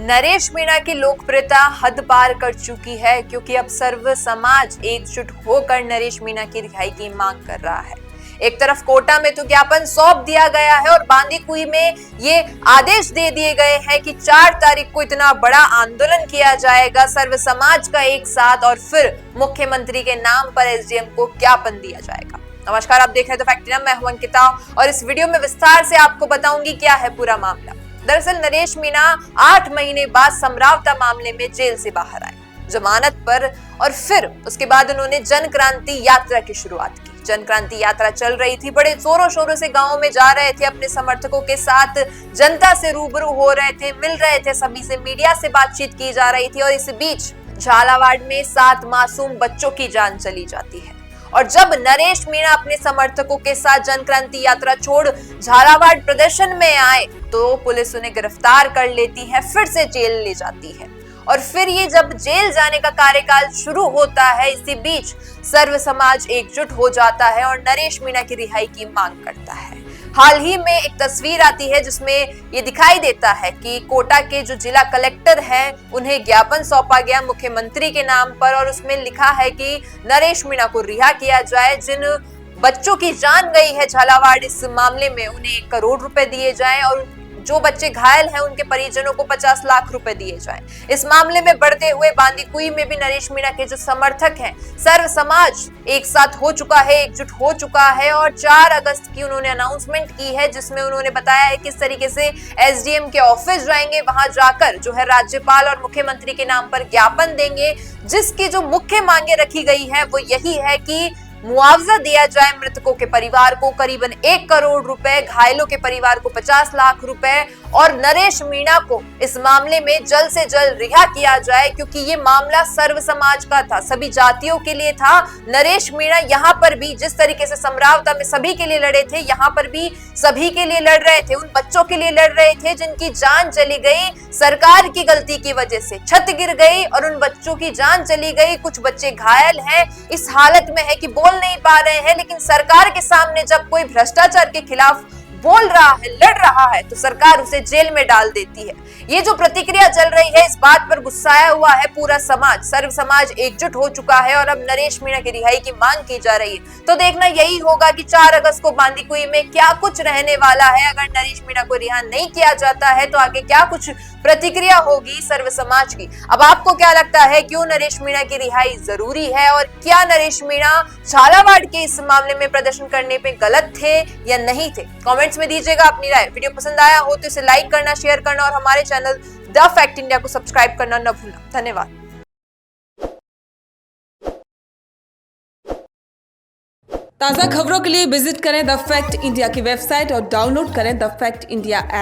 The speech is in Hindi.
नरेश मीणा की लोकप्रियता हद पार कर चुकी है क्योंकि अब सर्व समाज एकजुट होकर नरेश मीणा की रिहाई की मांग कर रहा है। एक तरफ कोटा में तो ज्ञापन सौंप दिया गया है और बांदीकुई में ये आदेश दे दिए गए हैं कि 4 तारीख को इतना बड़ा आंदोलन किया जाएगा सर्व समाज का एक साथ, और फिर मुख्यमंत्री के नाम पर एसडीएम को ज्ञापन दिया जाएगा। नमस्कार, आप देख रहे हैं द फैक्ट इंडिया, मैं हूं अंकिता और इस वीडियो में विस्तार से आपको बताऊंगी क्या है पूरा मामला। दरअसल नरेश मीणा 8 महीने बाद समरावता मामले में जेल से बाहर आए जमानत पर, और फिर उसके बाद उन्होंने जन क्रांति यात्रा की शुरुआत की। जन क्रांति यात्रा चल रही थी, बड़े जोरों शोरों से गांवों में जा रहे थे, अपने समर्थकों के साथ जनता से रूबरू हो रहे थे, मिल रहे थे, सभी से मीडिया से बातचीत की जा रही थी। और इस बीच झालावाड़ में 7 मासूम बच्चों की जान चली जाती है। और जब नरेश मीणा अपने समर्थकों के साथ जन क्रांति यात्रा छोड़ झालावाड़ प्रदर्शन में आए तो पुलिस उन्हें गिरफ्तार कर लेती है, फिर से जेल ले जाती है। और फिर ये जब जेल जाने का कार्यकाल शुरू होता है, इसी बीच सर्व समाज एकजुट हो जाता है और नरेश मीणा की रिहाई की मांग करता है। हाल ही में एक तस्वीर आती है जिसमें ये दिखाई देता है कि कोटा के जो जिला कलेक्टर हैं उन्हें ज्ञापन सौंपा गया मुख्यमंत्री के नाम पर, और उसमें लिखा है कि नरेश मीणा को रिहा किया जाए। जिन बच्चों की जान गई है झालावाड़ इस मामले में, उन्हें 1 करोड़ रुपए दिए जाएं, और जो बच्चे घायल हैं उनके परिजनों को 50 लाख रुपए दिए जाएं। इस मामले में बढ़ते हुए बांदीकुई में भी नरेश मीणा के जो समर्थक हैं, सर्व समाज एक साथ हो चुका है, एकजुट हो चुका है, और 4 अगस्त की उन्होंने अनाउंसमेंट की है जिसमें उन्होंने बताया है किस तरीके से एसडीएम के ऑफिस जाएंगे, वहां जाकर जो है राज्यपाल और मुख्यमंत्री के नाम पर ज्ञापन देंगे, जिसकी जो मुख्य मांगे रखी गई है वो यही है कि मुआवजा दिया जाए मृतकों के परिवार को करीबन 1 करोड़ रुपए, घायलों के परिवार को 50 लाख रुपए, और नरेश मीणा को इस मामले में जल्द से जल्द रिहा किया जाए क्योंकि ये मामला सर्व समाज का था, सभी जातियों के लिए था। नरेश मीणा यहाँ पर भी जिस तरीके से समरावता में सभी के लिए लड़े थे, यहाँ पर भी सभी के लिए लड़ रहे थे, उन बच्चों के लिए लड़ रहे थे जिनकी जान चली गई सरकार की गलती की वजह से, छत गिर गई और उन बच्चों की जान चली गई। कुछ बच्चे घायल हैं, इस हालत में है कि बोल नहीं पा रहे हैं, लेकिन सरकार के सामने जब कोई भ्रष्टाचार के खिलाफ बोल रहा है, लड़ रहा है, तो सरकार उसे जेल में डाल देती है। ये जो प्रतिक्रिया चल रही है, इस बात पर गुस्साया हुआ है पूरा समाज, सर्व समाज एकजुट हो चुका है और अब नरेश मीणा की रिहाई की मांग की जा रही है। तो देखना यही होगा कि 4 अगस्त को बांदीकुई में क्या कुछ रहने वाला है। अगर नरेश मीणा को रिहा नहीं किया जाता है तो आगे क्या कुछ प्रतिक्रिया होगी सर्व समाज की। अब आपको क्या लगता है, क्यों नरेश मीणा की रिहाई जरूरी है, और क्या नरेश मीणा झालावाड़ के इस मामले में प्रदर्शन करने पे गलत थे या नहीं थे? कमेंट्स में दीजिएगा अपनी राय। वीडियो पसंद आया हो तो इसे लाइक करना, शेयर करना और हमारे चैनल द फैक्ट इंडिया को सब्सक्राइब करना न भूलना। धन्यवाद। ताज़ा खबरों के लिए विजिट करें द फैक्ट इंडिया की वेबसाइट और डाउनलोड करें द फैक्ट इंडिया ऐप।